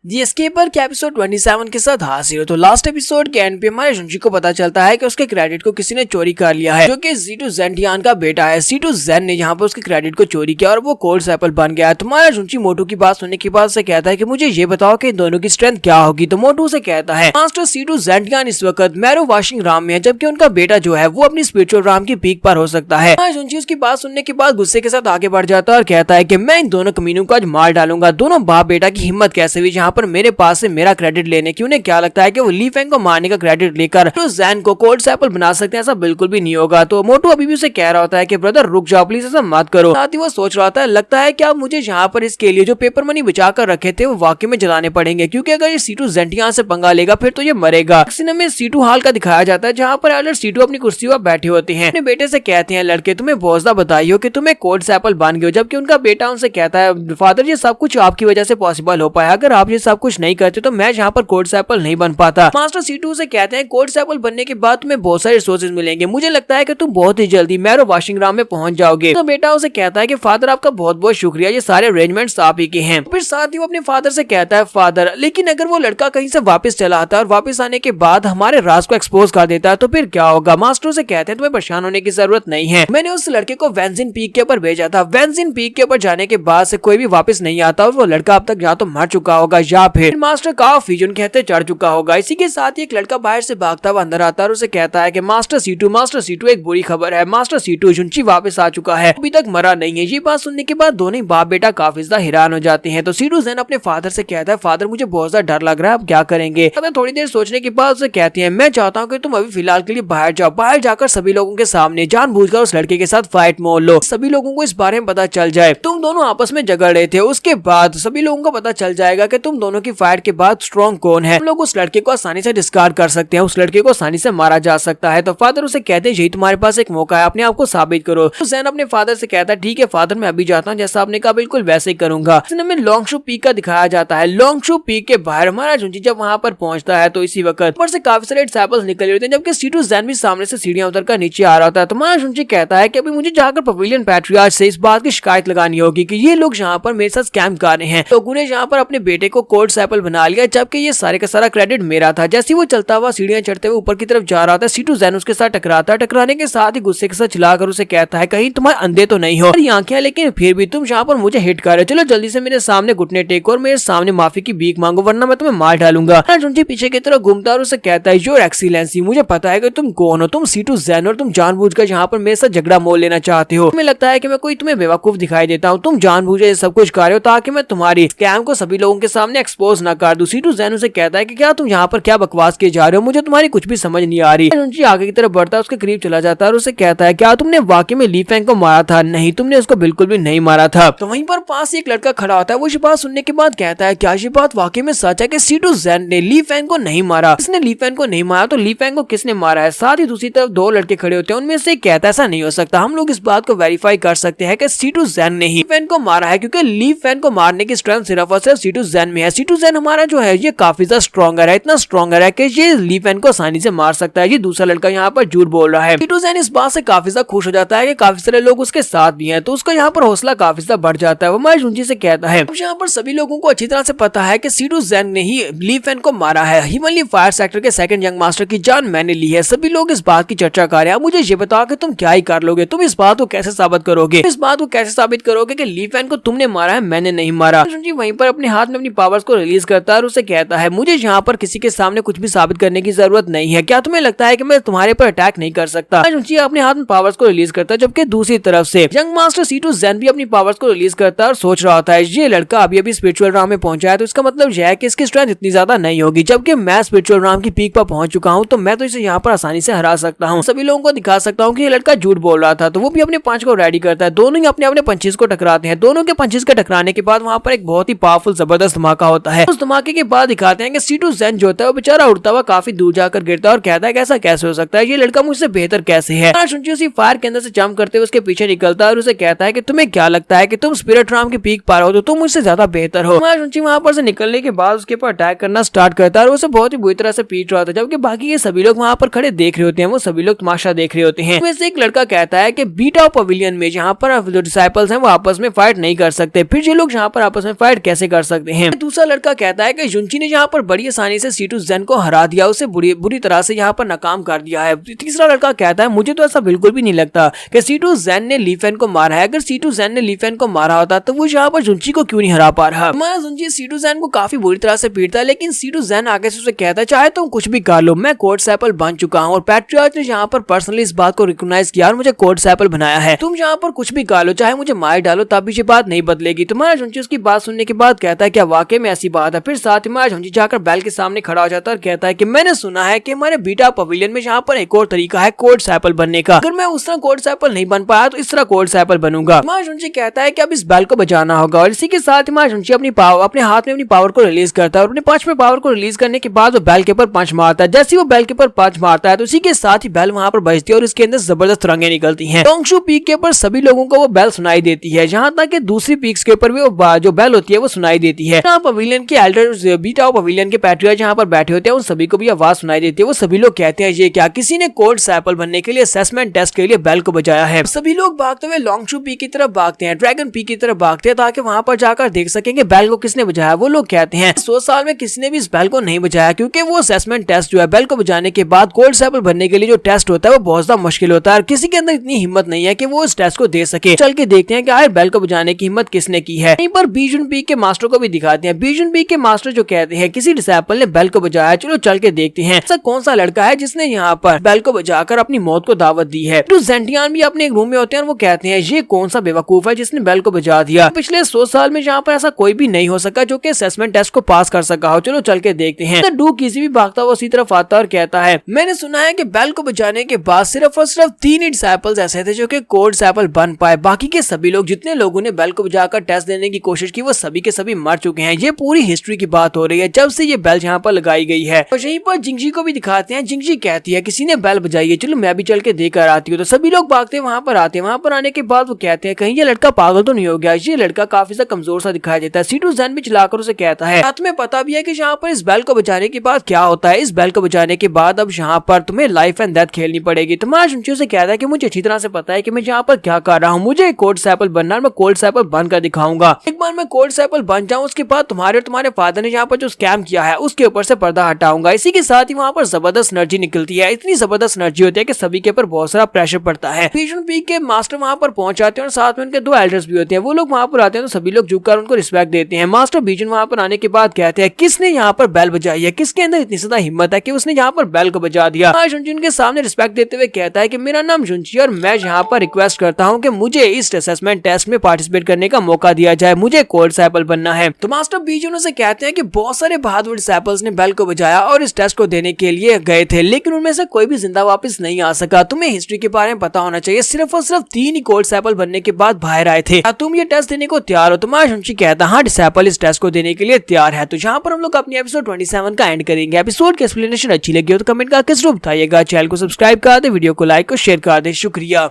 दी एस्केपर के एपिसोड 27 के साथ हाजिर हो। तो लास्ट एपिसोड के एंड पे हमारे जुंजी को पता चलता है कि उसके क्रेडिट को किसी ने चोरी कर लिया है, जो कि सीटू जेंटियान का बेटा है। सीटू जेन ने यहाँ पर उसके क्रेडिट को चोरी किया और वो कोल्ड एप्पल बन गया। तो हमारा जुंजी मोटू की बात सुनने के बाद उसे कहता है कि मुझे ये बताओ कि इन दोनों की स्ट्रेंथ क्या होगी। तो मोटू उसे कहता है मास्टर सीटू जेंटियान इस वक्त मैरो वाशिंग राम में है, जबकि उनका बेटा जो है वो अपनी स्पिरिचुअल राम की पीक पर हो सकता है। हमारा जुंजी उसकी बात सुनने के बाद गुस्से के साथ आगे बढ़ जाता है और कहता है कि मैं इन दोनों कमीनों को आज मार डालूंगा। दोनों बाप बेटा की हिम्मत कैसे हुई यहाँ पर मेरे पास से मेरा क्रेडिट लेने की। उन्हें क्या लगता है कि वो ली फेंग को मारने का क्रेडिट लेकर तो जैन को कोल्ड एप्पल बना सकते हैं? ऐसा बिल्कुल भी नहीं होगा। तो मोटू अभी भी उसे कह रहा होता है कि ब्रदर रुक जाओ प्लीज, ऐसा मत करो। साथ ही वो सोच रहा होता है लगता है क्या मुझे यहाँ पर इसके लिए जो पेपर मनी बचा कर रखे थे वो वाकई में जलाने पड़ेंगे, क्योंकि अगर ये सीटू जेंटियान से पंगा लेगा फिर तो ये मरेगा। सीन में सीटू हाल का दिखाया जाता है जहाँ पर एल्डर सीटू अपनी कुर्सी पर बैठे होते हैं। अपने बेटे से कहते हैं लड़के तुम्हें बहुत बधाई हो कि तुम्हें कोल्ड एप्पल बन गए, जबकि उनका बेटा उनसे कहता है फादर ये सब कुछ आपकी वजह से पॉसिबल हो पाया, अगर आप ये सब कुछ नहीं करते तो मैं यहाँ पर कोल्ड एप्पल नहीं बन पाता। मास्टर सीटू से कहते हैं कोल्ड एप्पल बनने के बाद तुम्हें बहुत सारे रिसोर्सेज मिलेंगे, मुझे लगता है कि तुम बहुत ही जल्दी मैरो वाशिंग राम में पहुंच जाओगे। तो बेटा उसे कहता है कि फादर आपका बहुत बहुत शुक्रिया, ये सारे अरेंजमेंट्स आप ही के हैं। फिर साथ ही वो अपने फादर से कहता है फादर लेकिन अगर वो लड़का कहीं से वापस चला आता है और वापस आने के बाद हमारे राज को एक्सपोज कर देता है तो फिर क्या होगा? मास्टर से कहते हैं तुम्हें परेशान होने की जरूरत नहीं है, मैंने उस लड़के को वेंजिन पीक के ऊपर भेजा था। वेंजिन पीक के ऊपर जाने के बाद से कोई भी वापस नहीं आता और वो लड़का अब तक या तो मर चुका होगा या फिर मास्टर का फ्यूजन कहते चढ़ चुका होगा। इसी के साथ ही एक लड़का बाहर से भागता हुआ अंदर आता है और उसे कहता है कि मास्टर सीटू एक बुरी खबर है, मास्टर सीटू जुंची वापस आ चुका है, अभी तक मरा नहीं है। ये बात सुनने के बाद दोनों बाप बेटा काफी ज्यादा हैरान हो जाते हैं। तो सीटू जेन अपने फादर से कहता है फादर मुझे बहुत ज्यादा डर लग रहा है, अब क्या करेंगे? थोड़ी देर सोचने के बाद उसे कहती है मैं चाहता हूँ कि तुम अभी फिलहाल के लिए बाहर जाओ, बाहर जाकर सभी लोगों के सामने जानबूझकर उस लड़के के साथ फाइट मोल लो, सभी लोगों को इस बारे में पता चल जाए तुम दोनों आपस में झगड़ रहे थे। उसके बाद सभी लोगों को पता चल जाएगा कि तुम दोनों की फाइट के बाद स्ट्रॉन्ग कौन है। हम लोग उस लड़के को आसानी से डिस्कार्ड कर सकते हैं, उस लड़के को आसानी से मारा जा सकता है। तो फादर उसे कहते हैं यही तुम्हारे पास एक मौका है, अपने आप को साबित करो। तो जैन अपने फादर से कहता है ठीक है फादर मैं अभी जाता हूँ, जैसा आपने कहा बिल्कुल वैसे ही करूंगा। में लॉन्गशू पीक का दिखाया जाता है। लॉन्गशू पीक के बाहर हमारा जुंजी जब वहाँ पर पहुंचता है तो इसी वक्त ऊपर से काफी सारे डिसाइपल्स निकल होते हैं, जबकि सीटू जेन भी सामने से सीढ़ियां उतरकर नीचे आ रहा होता है। तो हमारा जुंजी कहता है कि अभी मुझे जाकर पवेलियन पैट्रियार्च से इस बात की शिकायत लगानी होगी कि ये लोग यहाँ पर मेरे साथ स्कैम कर रहे हैं। लोगों ने यहाँ पर अपने बेटे को कोल्ड एप्पल बना लिया, जबकि ये सारे का सारा क्रेडिट मेरा था। जैसे वो चलता हुआ सीढ़ियां चढ़ते हुए ऊपर की तरफ जा रहा था, सीटू जेन उसके साथ टकराता है। टकराने के साथ ही गुस्से के साथ चिल्लाकर उसे कहता है कहीं तुम्हारे अंधे तो नहीं हो आंखें, लेकिन फिर भी तुम यहाँ पर मुझे हिट कर रहे हो, चलो जल्दी से मेरे सामने घुटने टेको और मेरे सामने माफी की भीख मांगो वरना मैं तुम्हें मार डालूंगा। जुंजी पीछे की तरफ घूमता और उसे कहता है योर एक्सीलेंसी मुझे पता है कि तुम कौन हो, तुम सीटू जेन और तुम जानबूझकर यहाँ पर मेरे साथ झगड़ा मोल लेना चाहते हो। तुम्हें लगता है कि मैं कोई तुम्हें बेवकूफ दिखाई देता हूँ, तुम जानबूझे सब कुछ कर रहे हो ताकि मैं तुम्हारी स्कैम को सभी लोगों के सामने एक्सपोज न कर दूं। सीटू जेन उसे कहता है कि क्या तुम यहाँ पर क्या बकवास किए जा रहे हो, मुझे तुम्हारी कुछ भी समझ नहीं आ रही। जुंजी आगे की तरफ बढ़ता है, उसके करीब चला जाता है और उसे कहता है क्या तुमने वाकई में ली फेंग को मारा था? नहीं तुमने उसको बिल्कुल भी नहीं मारा था। तो वहीं पर पास एक लड़का खड़ा होता है, वो ये बात सुनने के बाद कहता है क्या ये बात वाकई में सच है कि सीटू जेन ने ली फेंग को नहीं मारा? इसने ली फेंग को नहीं मारा तो ली फेंग को किसने मारा है? साथ ही दूसरी तरफ दो लड़के खड़े होते हैं, उनमें से कहता है ऐसा नहीं हो सकता, हम लोग इस बात को वेरीफाई कर सकते हैं कि सीटू जेन ने ही ली फेंग को मारा है, क्योंकि ली फेंग को मारने की स्ट्रेंथ सिर्फ और सिर्फ सीटू जेन में है। सीटू जेन हमारा जो है ये काफी ज्यादा स्ट्रॉन्गर है, इतना स्ट्रॉन्गर है कि ये ली फेंग को आसानी से मार सकता है। ये दूसरा लड़का यहाँ पर झूठ बोल रहा है। सीटू जेन इस बात से काफी ज्यादा खुश हो जाता है कि काफी सारे लोग उसके साथ भी हैं, तो उसका यहाँ पर हौसला काफी ज्यादा बढ़ जाता है। वो हमारे जुंजी से कहता है यहाँ पर सभी लोगों को अच्छी तरह से पता है कि सीटू जेन ने ही ली फेंग को मारा है। हिमालय फायर सेक्टर के सेकंड यंग मास्टर की जान मैंने ली है, सभी लोग इस बात की चर्चा कर रहे हैं। मुझे ये बताओ कि तुम क्या ही कर लोगे, तुम इस बात को कैसे साबित करोगे? इस बात को कैसे साबित करोगे कि ली फेंग को तुमने मारा है, मैंने नहीं मारा? जुंजी वहीं पर अपने हाथ में अपनी पावर्स को रिलीज करता है और उसे कहता है मुझे यहाँ पर किसी के सामने कुछ भी साबित करने की जरूरत नहीं है, क्या तुम्हें लगता है कि मैं तुम्हारे पर अटैक नहीं कर सकता? जुंजी अपने हाथ में पावर्स को रिलीज करता है, जबकि दूसरी तरफ से यंग मास्टर सीटू जेन भी अपनी पावर्स को रिलीज करता है और सोच रहा होता है ये लड़का अभी अभी स्पिरिचुअल राम में पहुंचा है, तो इसका मतलब यह है कि इसकी स्ट्रेंथ इतनी ज्यादा नहीं होगी, जबकि मैं स्पिरिचुअल राम की पीक पर पहुंच चुका हूँ, तो मैं तो इसे यहाँ पर आसानी से हरा सकता हूँ, सभी लोगों को दिखा सकता हूँ कि ये लड़का झूठ बोल रहा था। तो वो भी अपने पंच को रेडी करता है, दोनों ही अपने अपने पंचेस को टकराते हैं। दोनों के पंचेस के टकराने के बाद वहाँ पर एक बहुत ही पावरफुल जबरदस्त धमाका होता है। उस धमाके के बाद दिखाते हैं कि सीटू जेन जो होता है वो बेचारा उड़ता हुआ काफी दूर जाकर गिरता है और कहता है कि ऐसा कैसे हो सकता है, ये लड़का मुझसे बेहतर कैसे है? उसी फायर के अंदर से जंप करते हुए उसके पीछे निकलता है और उसे कहता है कि तुम्हें क्या लगता है कि तुम स्पिरिट राम की पीक पार हो तो तुम मुझसे ज्यादा बेहतर हो। वहाँ पर से निकलने के बाद उसके ऊपर अटैक करना स्टार्ट करता है और उसे बहुत ही बुरी तरह से पीट रहा था, जबकि बाकी ये सभी लोग वहाँ पर खड़े देख रहे होते हैं, वो सभी लोग तमाशा देख रहे होते हैं। वैसे एक लड़का कहता है कि बीटा पवेलियन में जहाँ पर जो डिसाइपल्स हैं वो आपस में फाइट नहीं कर सकते, फिर ये लोग यहाँ पर आपस में फाइट कैसे कर सकते हैं? दूसरा लड़का कहता है कि जुनची ने यहाँ पर बड़ी आसानी से सीटू जेन को हरा दिया, उसे बुरी तरह से यहाँ पर नाकाम कर दिया है। तीसरा लड़का कहता है मुझे तो ऐसा बिल्कुल भी नहीं लगता कि सीटू जेन ने ली फेन को मारा है। अगर सीटू जेन ने ली फेन को मारा होता तो वो यहाँ पर जुनची को क्यों नहीं हरा पा रहा। हमारा जुनची सीटू जेन को काफी बुरी तरह से पीटता है, लेकिन सीटू जेन आगे से उसे कहता है चाहे तुम कुछ भी कर लो, मैं कोड सैपल बन चुका हूँ और पैट्रियार्च ने यहाँ पर पर्सनली इस बात को रिकॉग्नाइज किया और मुझे कोड सैपल बनाया है। तुम यहाँ पर कुछ भी कर लो, चाहे मुझे मार डालो, तब भी ये बात नहीं बदलेगी। तुम्हारा जुनची उसकी बात सुनने के बाद कहता है क्या वाकई में ऐसी बात है। फिर साथ ही हमारा जुनची जाकर बेल के सामने खड़ा हो जाता है और कहता है कि मैंने सुना है कि हमारे बीटा पवेलियन में यहाँ पर एक और तरीका है कोड सैपल बनने का। अगर मैं उस तरह कोड सैपल नहीं बन पाया तो इस तरह कोड सैपल बनूंगा। हमारा जुनची कहता है कि अब इस बेल को बजाना होगा और इसी के साथ हमारा जुनची अपने हाथ में अपनी पावर को रिलीज करता है और अपने पंच में पावर को रिलीज करने के बाद वो बेल के ऊपर पंच मारता है। जैसे वो बेल के ऊपर पंच मारता है तो उसी के साथ ही बेल वहां पर बजती है और इसके अंदर जबरदस्त रंगें निकलती हैं। टोंगशू पीक के ऊपर सभी लोगों को वो बेल सुनाई देती है, जहां तक कि दूसरी पीक्स के ऊपर भी वो जो बेल होती है वो सुनाई देती है। यहाँ पवेलियन के एल्डर बीटा पवेलियन के पैट्रियार्च जहाँ पर बैठे होते हैं उन सभी को भी आवाज सुनाई देती है। वो सभी लोग कहते हैं ये क्या, किसी ने कोड सैपल बनने के लिए असेसमेंट टेस्ट के लिए बेल को बजाया है। सभी लोग भागते हुए लॉन्गशू पीक की तरफ भागते हैं, ड्रैगन पीक की तरफ भागते हैं ताकि वहां पर जाकर देख सकेंगे बेल को किसने बजाया। वो लोग कहते हैं 100 साल में किसी ने भी इस बेल को नहीं बजाया, क्योंकि वो असेसमेंट टेस्ट जो है बेल को बजाने के बाद कोड सैपल बनने के लिए जो टेस्ट होता है वो बहुत ज्यादा मुश्किल होता है और किसी के अंदर इतनी हिम्मत नहीं है कि वो इस टेस्ट को दे सके। चल के देखते हैं कि आखिर बेल को बजाने की हिम्मत किसने की है। यहीं पर बीजुन पीक के मास्टर को भी दिखाते हैं। बीजुन पीक के मास्टर जो कहते हैं किसी डिसाइपल ने बेल को बजाया, चलो चल के देखते हैं ऐसा कौन सा लड़का है जिसने यहाँ पर बेल को बजाकर अपनी मौत को दावत दी है। तो जेंटियान भी अपने एक रूम में होते हैं और वो कहते हैं ये कौन सा बेवकूफ है जिसने बेल को बजा दिया। पिछले 100 साल में यहाँ पर ऐसा कोई भी नहीं हो सका जो कि असेसमेंट टेस्ट को पास कर सका हो, चलो चल के देखते हैं। तो डू किसी भी भागता हुआ उसी तरफ आता और कहता है मैंने सुना है कि बेल को बजाने के बाद सिर्फ और सिर्फ 3 ही डिसाइपल्स ऐसे थे जो कि कोड सैपल बन पाए, बाकी के सभी लोग जितने लोगों ने बेल को बजाकर टेस्ट देने की कोशिश की वो सभी के सभी मर चुके हैं। ये पूरी हिस्ट्री की बात हो रही है जब से ये बेल यहाँ पर लगाई गई है। और यहीं पर जिंगजी को भी दिखाते हैं। जिंगजी कहती है किसी ने बेल बजाई है, चलो मैं भी चल के देकर आती हूँ। तो सभी लोग भागते वहां पर आते हैं। वहां पर आने के बाद वो कहते हैं कहीं ये लड़का पागल तो नहीं हो गया। ये लड़का काफी सा कमजोर सा दिखाई देता है। सीटू जेन भी चलाकर उसे कहता है साथ में पता भी है कि यहाँ पर इस बेल को बजाने के बाद क्या होता है। इस बेल को बजाने के बाद अब यहाँ पर तुम्हें लाइफ एंड डेथ खेलनी पड़ेगी। तुम्हारा जुनची से कहता है कि मुझे अच्छी तरह से पता है कि मैं यहाँ पर क्या कर रहा हूँ, मुझे कोड सैपल बनना है, मैं कोड सैपल बनकर दिखाऊंगा। एक बार मैं कोड सैपल बन जाऊं उसके बाद तुम्हारे और तुम्हारे फादर ने यहाँ पर जो स्कैम किया है उसके ऊपर से पर्दा हटाऊंगा। इसी के साथ ही वहाँ पर जबरदस्त एनर्जी निकलती है, इतनी जबरदस्त एनर्जी होती है कि सभी के ऊपर बहुत सारा प्रेशर पड़ता है। बीजुन पीक के मास्टर वहाँ पर पहुंच जाते हैं और साथ में उनके 2 एल्डर्स भी होते हैं। वो लोग वहाँ पर आते हैं तो सभी लोग झुककर उनको रिस्पेक्ट देते हैं। मास्टर बीजुन वहाँ पर आने के बाद कहते हैं किसने यहाँ पर बेल बजाई है, किसके अंदर इतनी ज्यादा हिम्मत है कि उसने यहाँ पर बेल को बजा दिया। जुनची उनके सामने रिस्पेक्ट देते हुए कहता है कि मेरा नाम जुनची और मैं यहाँ पर रिक्वेस्ट करता हूँ कि मुझे इस असेसमेंट टेस्ट में पार्टिसिपेट करने का मौका दिया जाए, मुझे कोड सैपल बनना है। तो मास्टर बीजुन से कहते हैं कि बहुत सारे बहादुर डिसाइपल्स ने बेल को बजाया और इस टेस्ट को देने के लिए गए थे, लेकिन उनमें से कोई भी जिंदा वापस नहीं आ सका। तुम्हें हिस्ट्री के बारे में पता होना चाहिए, सिर्फ और सिर्फ 3 ही कोड सैपल बनने के बाद बाहर आए थे। तुम ये टेस्ट देने को तैयार हो? तुम्हारा जुनची कहता हाँ डिसाइपल इस टेस्ट को देने के लिए तैयार है। तो यहाँ पर हम लोग अपनी एपिसोड 27 का एंड करेंगे। एपिसोड की एक्सप्लेनेशन अच्छी लगी हो तो कमेंट करके जरूर बताइएगा। चैनल को सब्सक्राइब कर दे, वीडियो को लाइक और शेयर कर दे। शुक्रिया।